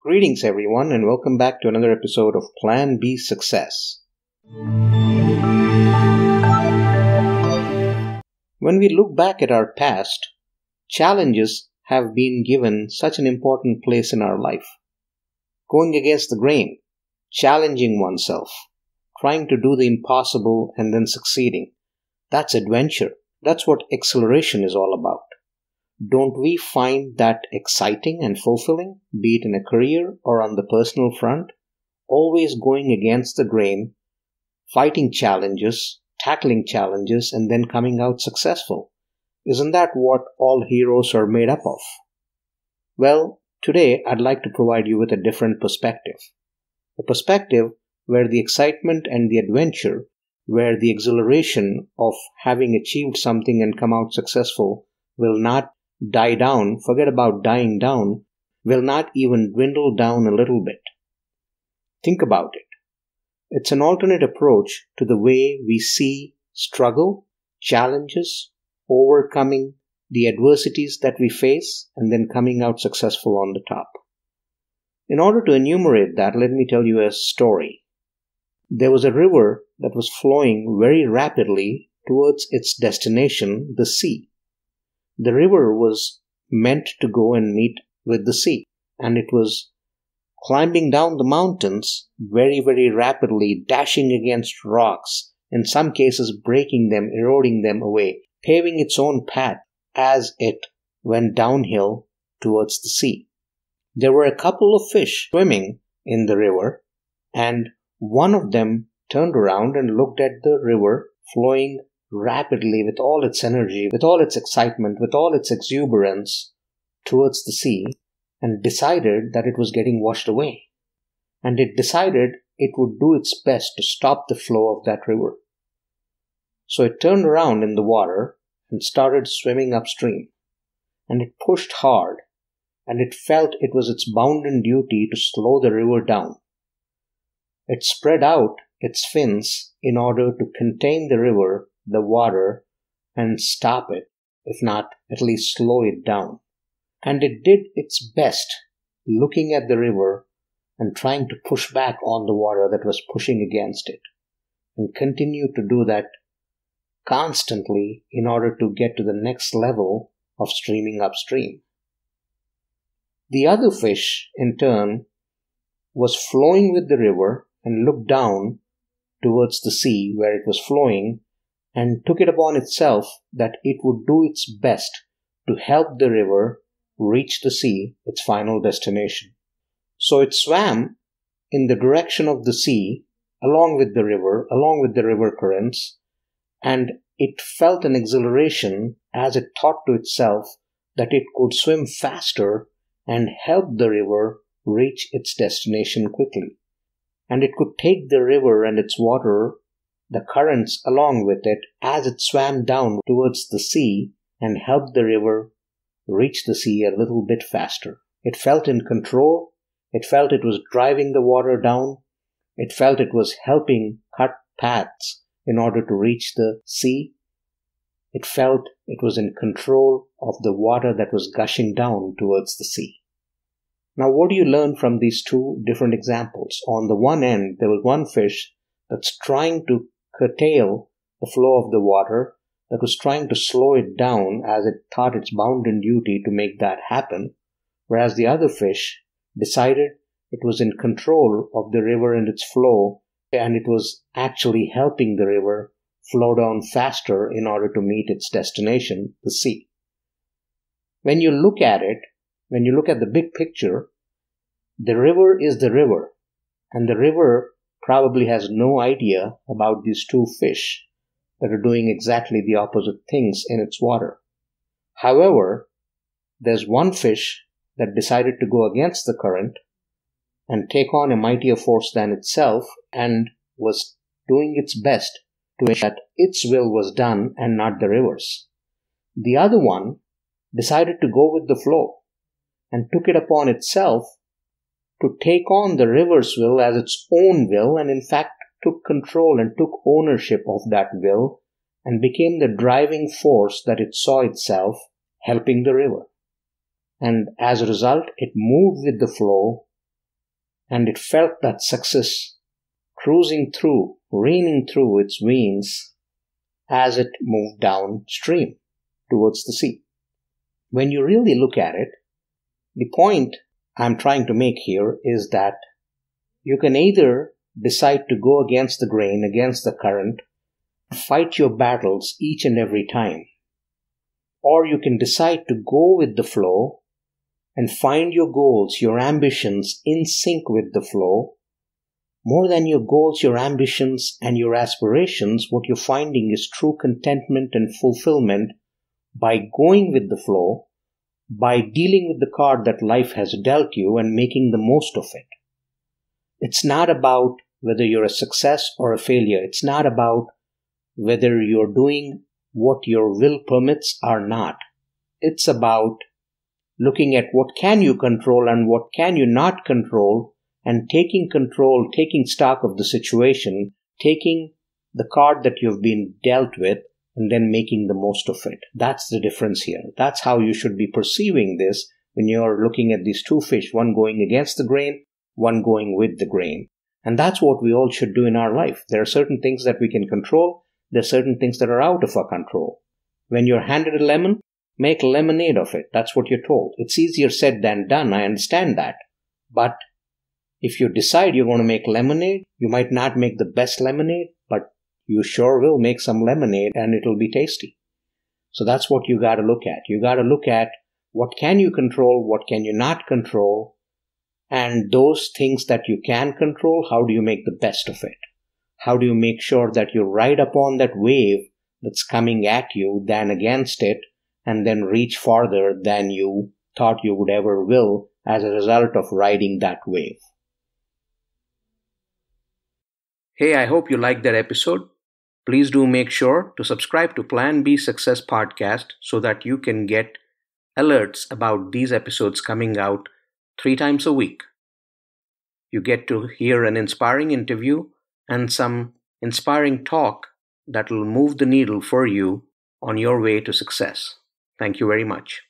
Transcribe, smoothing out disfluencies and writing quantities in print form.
Greetings, everyone, and welcome back to another episode of Plan B Success. When we look back at our past, challenges have been given such an important place in our life. Going against the grain, challenging oneself, trying to do the impossible and then succeeding. That's adventure. That's what exhilaration is all about. Don't we find that exciting and fulfilling, be it in a career or on the personal front? Always going against the grain, fighting challenges, tackling challenges, and then coming out successful. Isn't that what all heroes are made up of? Well, today I'd like to provide you with a different perspective. A perspective where the excitement and the adventure, where the exhilaration of having achieved something and come out successful will not die down, forget about dying down, will not even dwindle down a little bit. Think about it. It's an alternate approach to the way we see struggle, challenges, overcoming the adversities that we face, and then coming out successful on the top. In order to enumerate that, let me tell you a story. There was a river that was flowing very rapidly towards its destination, the sea. The river was meant to go and meet with the sea, and it was climbing down the mountains very, very rapidly, dashing against rocks, in some cases breaking them, eroding them away, paving its own path as it went downhill towards the sea. There were a couple of fish swimming in the river, and one of them turned around and looked at the river flowing rapidly with all its energy, with all its excitement, with all its exuberance towards the sea, and decided that it was getting washed away. And it decided it would do its best to stop the flow of that river. So it turned around in the water and started swimming upstream. And it pushed hard, and it felt it was its bounden duty to slow the river down. It spread out its fins in order to contain the river, the water, and stop it, if not at least slow it down. And it did its best, looking at the river and trying to push back on the water that was pushing against it, and continued to do that constantly in order to get to the next level of streaming upstream. The other fish, in turn, was flowing with the river and looked down towards the sea where it was flowing, and took it upon itself that it would do its best to help the river reach the sea, its final destination. So it swam in the direction of the sea, along with the river currents, and it felt an exhilaration as it thought to itself that it could swim faster and help the river reach its destination quickly. And it could take the river and its water, the currents along with it, as it swam down towards the sea and helped the river reach the sea a little bit faster. It felt in control. It felt it was driving the water down. It felt it was helping cut paths in order to reach the sea. It felt it was in control of the water that was gushing down towards the sea. Now, what do you learn from these two different examples? On the one end, there was one fish that's trying to curtail the flow of the water, that was trying to slow it down as it thought its bounden duty to make that happen, whereas the other fish decided it was in control of the river and its flow, and it was actually helping the river flow down faster in order to meet its destination, the sea. When you look at it, when you look at the big picture, the river is the river, and the river probably has no idea about these two fish that are doing exactly the opposite things in its water. However, there's one fish that decided to go against the current and take on a mightier force than itself, and was doing its best to ensure that its will was done and not the river's. The other one decided to go with the flow and took it upon itself to take on the river's will as its own will, and in fact took control and took ownership of that will and became the driving force that it saw itself helping the river. And as a result, it moved with the flow and it felt that success cruising through, raining through its veins as it moved downstream towards the sea. When you really look at it, the point I'm trying to make here is that you can either decide to go against the grain, against the current, fight your battles each and every time, or you can decide to go with the flow and find your goals, your ambitions in sync with the flow. More than your goals, your ambitions, and your aspirations, what you're finding is true contentment and fulfillment by going with the flow, by dealing with the card that life has dealt you and making the most of it. It's not about whether you're a success or a failure. It's not about whether you're doing what your will permits or not. It's about looking at what can you control and what can you not control, and taking control, taking stock of the situation, taking the card that you've been dealt with, and then making the most of it. That's the difference here. That's how you should be perceiving this when you're looking at these two fish, one going against the grain, one going with the grain. And that's what we all should do in our life. There are certain things that we can control. There are certain things that are out of our control. When you're handed a lemon, make lemonade of it. That's what you're told. It's easier said than done. I understand that. But if you decide you're going to make lemonade, you might not make the best lemonade, but you sure will make some lemonade and it'll be tasty. So that's what you got to look at. You got to look at what can you control, what can you not control, and those things that you can control, how do you make the best of it? How do you make sure that you ride upon that wave that's coming at you than against it, and then reach farther than you thought you would ever will as a result of riding that wave? Hey, I hope you liked that episode. Please do make sure to subscribe to Plan B Success Podcast so that you can get alerts about these episodes coming out 3 times a week. You get to hear an inspiring interview and some inspiring talk that will move the needle for you on your way to success. Thank you very much.